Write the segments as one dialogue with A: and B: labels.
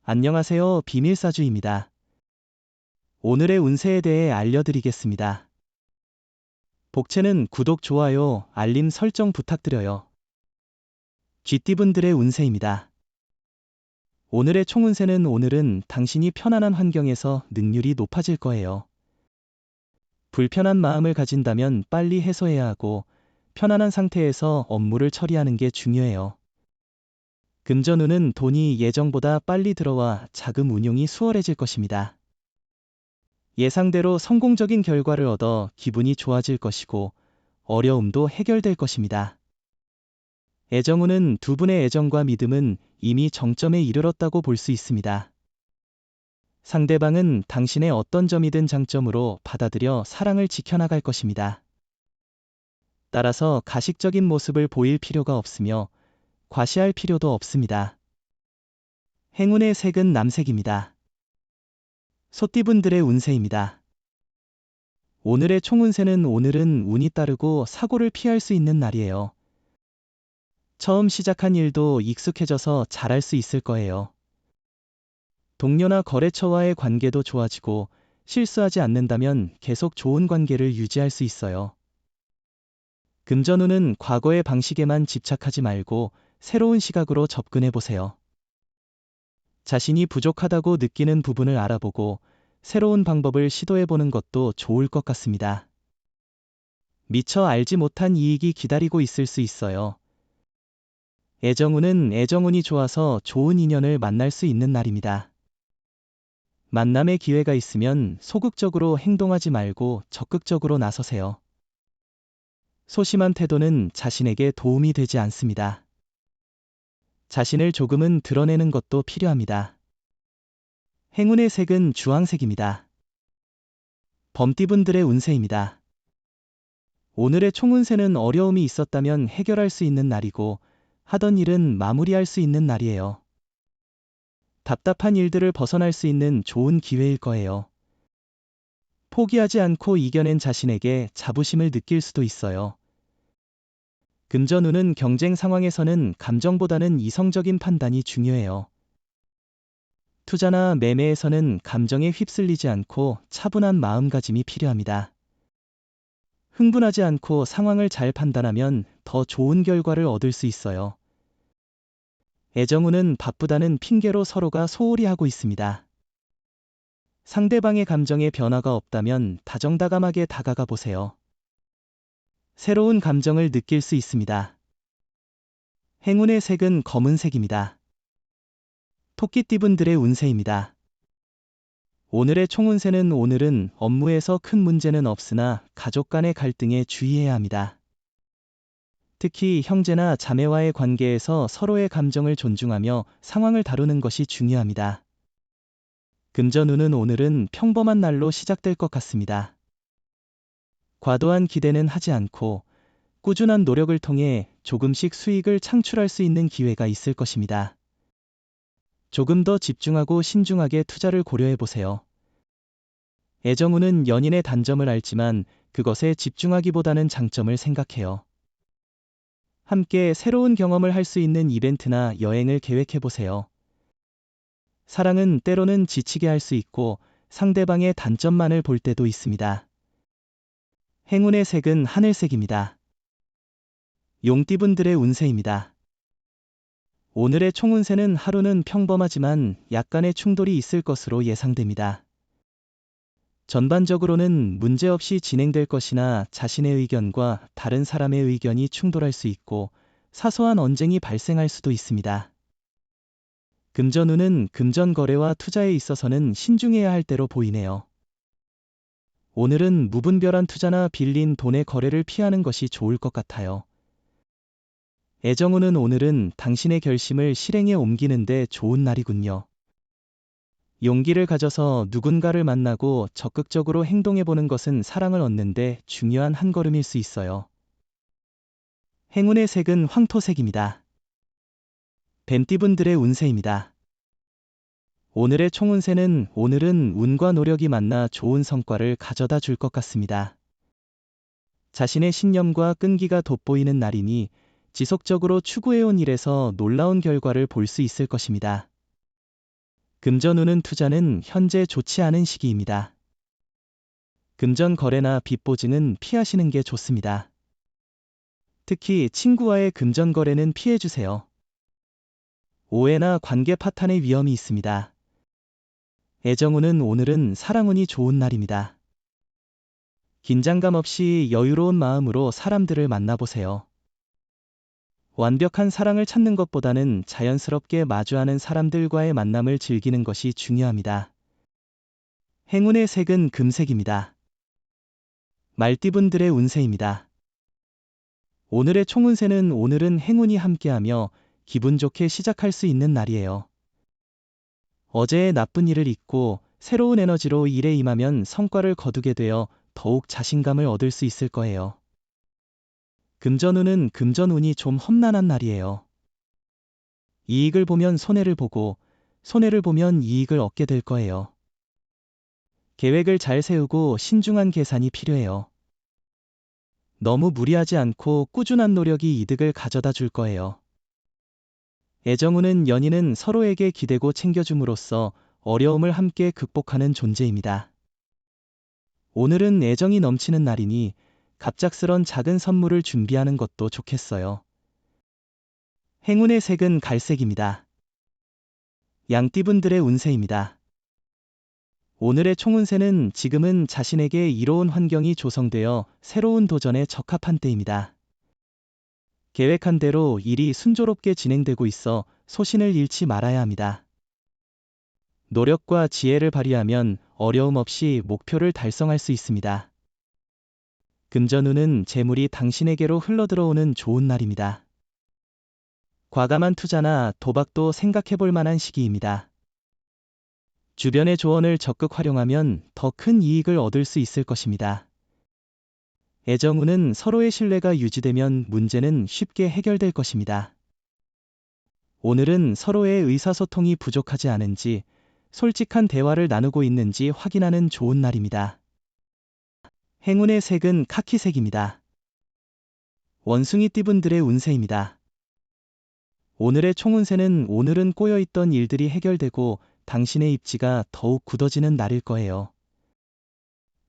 A: 안녕하세요. 비밀사주입니다. 오늘의 운세에 대해 알려드리겠습니다. 복채는 구독, 좋아요, 알림 설정 부탁드려요. 쥐띠분들의 운세입니다. 오늘의 총운세는 오늘은 당신이 편안한 환경에서 능률이 높아질 거예요. 불편한 마음을 가진다면 빨리 해소해야 하고 편안한 상태에서 업무를 처리하는 게 중요해요. 금전운은 돈이 예정보다 빨리 들어와 자금 운용이 수월해질 것입니다. 예상대로 성공적인 결과를 얻어 기분이 좋아질 것이고 어려움도 해결될 것입니다. 애정운은 두 분의 애정과 믿음은 이미 정점에 이르렀다고 볼 수 있습니다. 상대방은 당신의 어떤 점이든 장점으로 받아들여 사랑을 지켜나갈 것입니다. 따라서 가식적인 모습을 보일 필요가 없으며 과시할 필요도 없습니다. 행운의 색은 남색입니다. 소띠분들의 운세입니다. 오늘의 총운세는 오늘은 운이 따르고 사고를 피할 수 있는 날이에요. 처음 시작한 일도 익숙해져서 잘할 수 있을 거예요. 동료나 거래처와의 관계도 좋아지고 실수하지 않는다면 계속 좋은 관계를 유지할 수 있어요. 금전운은 과거의 방식에만 집착하지 말고 새로운 시각으로 접근해 보세요. 자신이 부족하다고 느끼는 부분을 알아보고 새로운 방법을 시도해 보는 것도 좋을 것 같습니다. 미처 알지 못한 이익이 기다리고 있을 수 있어요. 애정운은 애정운이 좋아서 좋은 인연을 만날 수 있는 날입니다. 만남의 기회가 있으면 소극적으로 행동하지 말고 적극적으로 나서세요. 소심한 태도는 자신에게 도움이 되지 않습니다. 자신을 조금은 드러내는 것도 필요합니다. 행운의 색은 주황색입니다. 범띠분들의 운세입니다. 오늘의 총운세는 어려움이 있었다면 해결할 수 있는 날이고 하던 일은 마무리할 수 있는 날이에요. 답답한 일들을 벗어날 수 있는 좋은 기회일 거예요. 포기하지 않고 이겨낸 자신에게 자부심을 느낄 수도 있어요. 금전운은 경쟁 상황에서는 감정보다는 이성적인 판단이 중요해요. 투자나 매매에서는 감정에 휩쓸리지 않고 차분한 마음가짐이 필요합니다. 흥분하지 않고 상황을 잘 판단하면 더 좋은 결과를 얻을 수 있어요. 애정운은 바쁘다는 핑계로 서로가 소홀히 하고 있습니다. 상대방의 감정에 변화가 없다면 다정다감하게 다가가 보세요. 새로운 감정을 느낄 수 있습니다. 행운의 색은 검은색입니다. 토끼띠분들의 운세입니다. 오늘의 총운세는 오늘은 업무에서 큰 문제는 없으나 가족 간의 갈등에 주의해야 합니다. 특히 형제나 자매와의 관계에서 서로의 감정을 존중하며 상황을 다루는 것이 중요합니다. 금전운은 오늘은 평범한 날로 시작될 것 같습니다. 과도한 기대는 하지 않고 꾸준한 노력을 통해 조금씩 수익을 창출할 수 있는 기회가 있을 것입니다. 조금 더 집중하고 신중하게 투자를 고려해 보세요. 애정운은 연인의 단점을 알지만 그것에 집중하기보다는 장점을 생각해요. 함께 새로운 경험을 할 수 있는 이벤트나 여행을 계획해 보세요. 사랑은 때로는 지치게 할 수 있고 상대방의 단점만을 볼 때도 있습니다. 행운의 색은 하늘색입니다. 용띠분들의 운세입니다. 오늘의 총운세는 하루는 평범하지만 약간의 충돌이 있을 것으로 예상됩니다. 전반적으로는 문제없이 진행될 것이나 자신의 의견과 다른 사람의 의견이 충돌할 수 있고 사소한 언쟁이 발생할 수도 있습니다. 금전운은 금전 거래와 투자에 있어서는 신중해야 할 때로 보이네요. 오늘은 무분별한 투자나 빌린 돈의 거래를 피하는 것이 좋을 것 같아요. 애정운은 오늘은 당신의 결심을 실행에 옮기는 데 좋은 날이군요. 용기를 가져서 누군가를 만나고 적극적으로 행동해보는 것은 사랑을 얻는데 중요한 한 걸음일 수 있어요. 행운의 색은 황토색입니다. 뱀띠분들의 운세입니다. 오늘의 총운세는 오늘은 운과 노력이 만나 좋은 성과를 가져다 줄 것 같습니다. 자신의 신념과 끈기가 돋보이는 날이니 지속적으로 추구해온 일에서 놀라운 결과를 볼 수 있을 것입니다. 금전운은 투자는 현재 좋지 않은 시기입니다. 금전 거래나 빚 보증은 피하시는 게 좋습니다. 특히 친구와의 금전 거래는 피해주세요. 오해나 관계 파탄의 위험이 있습니다. 애정운은 오늘은 사랑운이 좋은 날입니다. 긴장감 없이 여유로운 마음으로 사람들을 만나보세요. 완벽한 사랑을 찾는 것보다는 자연스럽게 마주하는 사람들과의 만남을 즐기는 것이 중요합니다. 행운의 색은 금색입니다. 말띠분들의 운세입니다. 오늘의 총운세는 오늘은 행운이 함께하며 기분 좋게 시작할 수 있는 날이에요. 어제의 나쁜 일을 잊고 새로운 에너지로 일에 임하면 성과를 거두게 되어 더욱 자신감을 얻을 수 있을 거예요. 금전운은 금전운이 좀 험난한 날이에요. 이익을 보면 손해를 보고 손해를 보면 이익을 얻게 될 거예요. 계획을 잘 세우고 신중한 계산이 필요해요. 너무 무리하지 않고 꾸준한 노력이 이득을 가져다 줄 거예요. 애정운은 연인은 서로에게 기대고 챙겨줌으로써 어려움을 함께 극복하는 존재입니다. 오늘은 애정이 넘치는 날이니 갑작스런 작은 선물을 준비하는 것도 좋겠어요. 행운의 색은 갈색입니다. 양띠분들의 운세입니다. 오늘의 총운세는 지금은 자신에게 이로운 환경이 조성되어 새로운 도전에 적합한 때입니다. 계획한 대로 일이 순조롭게 진행되고 있어 소신을 잃지 말아야 합니다. 노력과 지혜를 발휘하면 어려움 없이 목표를 달성할 수 있습니다. 금전운은 재물이 당신에게로 흘러들어오는 좋은 날입니다. 과감한 투자나 도박도 생각해볼 만한 시기입니다. 주변의 조언을 적극 활용하면 더 큰 이익을 얻을 수 있을 것입니다. 애정운은 서로의 신뢰가 유지되면 문제는 쉽게 해결될 것입니다. 오늘은 서로의 의사소통이 부족하지 않은지 솔직한 대화를 나누고 있는지 확인하는 좋은 날입니다. 행운의 색은 카키색입니다. 원숭이띠분들의 운세입니다. 오늘의 총운세는 오늘은 꼬여있던 일들이 해결되고 당신의 입지가 더욱 굳어지는 날일 거예요.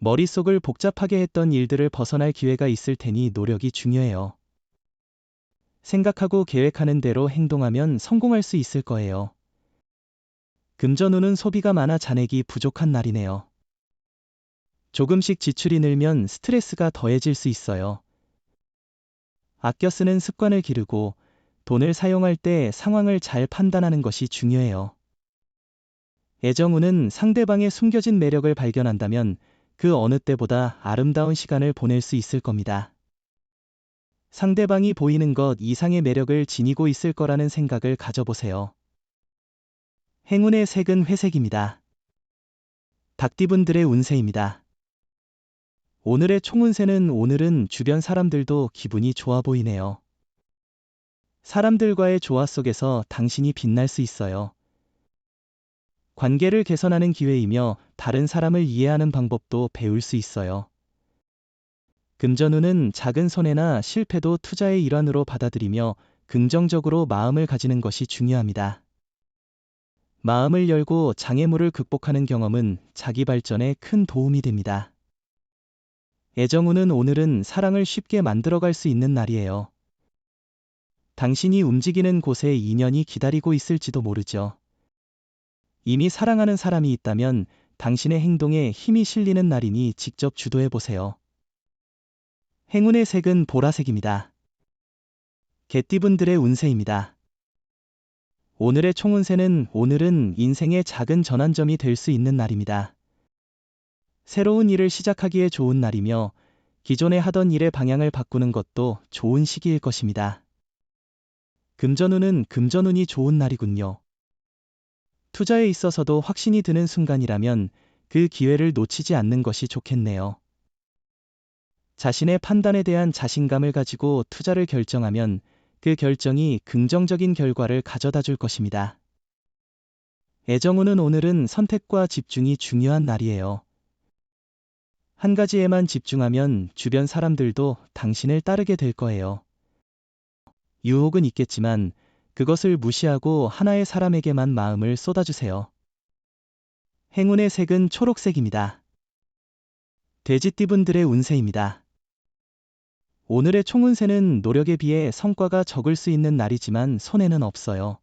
A: 머릿속을 복잡하게 했던 일들을 벗어날 기회가 있을 테니 노력이 중요해요. 생각하고 계획하는 대로 행동하면 성공할 수 있을 거예요. 금전운은 소비가 많아 잔액이 부족한 날이네요. 조금씩 지출이 늘면 스트레스가 더해질 수 있어요. 아껴 쓰는 습관을 기르고 돈을 사용할 때 상황을 잘 판단하는 것이 중요해요. 애정운은 상대방의 숨겨진 매력을 발견한다면 그 어느 때보다 아름다운 시간을 보낼 수 있을 겁니다. 상대방이 보이는 것 이상의 매력을 지니고 있을 거라는 생각을 가져보세요. 행운의 색은 회색입니다. 닭띠분들의 운세입니다. 오늘의 총운세는 오늘은 주변 사람들도 기분이 좋아 보이네요. 사람들과의 조화 속에서 당신이 빛날 수 있어요. 관계를 개선하는 기회이며 다른 사람을 이해하는 방법도 배울 수 있어요. 금전운은 작은 손해나 실패도 투자의 일환으로 받아들이며 긍정적으로 마음을 가지는 것이 중요합니다. 마음을 열고 장애물을 극복하는 경험은 자기 발전에 큰 도움이 됩니다. 애정운은 오늘은 사랑을 쉽게 만들어갈 수 있는 날이에요. 당신이 움직이는 곳에 인연이 기다리고 있을지도 모르죠. 이미 사랑하는 사람이 있다면 당신의 행동에 힘이 실리는 날이니 직접 주도해보세요. 행운의 색은 보라색입니다. 개띠분들의 운세입니다. 오늘의 총운세는 오늘은 인생의 작은 전환점이 될 수 있는 날입니다. 새로운 일을 시작하기에 좋은 날이며 기존에 하던 일의 방향을 바꾸는 것도 좋은 시기일 것입니다. 금전운은 금전운이 좋은 날이군요. 투자에 있어서도 확신이 드는 순간이라면 그 기회를 놓치지 않는 것이 좋겠네요. 자신의 판단에 대한 자신감을 가지고 투자를 결정하면 그 결정이 긍정적인 결과를 가져다 줄 것입니다. 애정운은 오늘은 선택과 집중이 중요한 날이에요. 한 가지에만 집중하면 주변 사람들도 당신을 따르게 될 거예요. 유혹은 있겠지만 그것을 무시하고 하나의 사람에게만 마음을 쏟아주세요. 행운의 색은 초록색입니다. 돼지띠분들의 운세입니다. 오늘의 총운세는 노력에 비해 성과가 적을 수 있는 날이지만 손해는 없어요.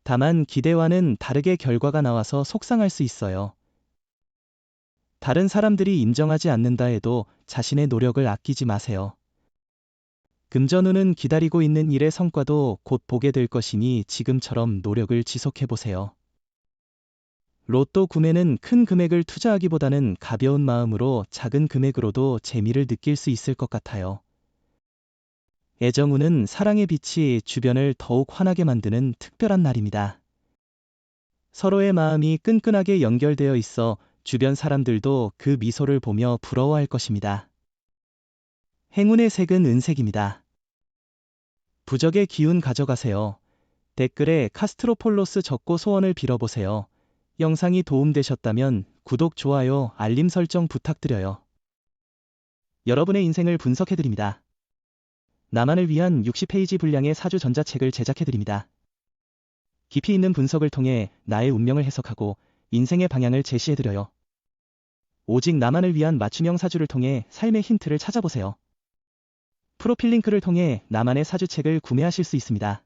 A: 다만 기대와는 다르게 결과가 나와서 속상할 수 있어요. 다른 사람들이 인정하지 않는다 해도 자신의 노력을 아끼지 마세요. 금전운은 기다리고 있는 일의 성과도 곧 보게 될 것이니 지금처럼 노력을 지속해보세요. 로또 구매는 큰 금액을 투자하기보다는 가벼운 마음으로 작은 금액으로도 재미를 느낄 수 있을 것 같아요. 애정운은 사랑의 빛이 주변을 더욱 환하게 만드는 특별한 날입니다. 서로의 마음이 끈끈하게 연결되어 있어 주변 사람들도 그 미소를 보며 부러워할 것입니다. 행운의 색은 은색입니다. 부적의 기운 가져가세요. 댓글에 카스트로폴로스 적고 소원을 빌어보세요. 영상이 도움되셨다면 구독, 좋아요, 알림 설정 부탁드려요. 여러분의 인생을 분석해드립니다. 나만을 위한 60페이지 분량의 사주 전자책을 제작해드립니다. 깊이 있는 분석을 통해 나의 운명을 해석하고 인생의 방향을 제시해드려요. 오직 나만을 위한 맞춤형 사주를 통해 삶의 힌트를 찾아보세요. 프로필 링크를 통해 나만의 사주책을 구매하실 수 있습니다.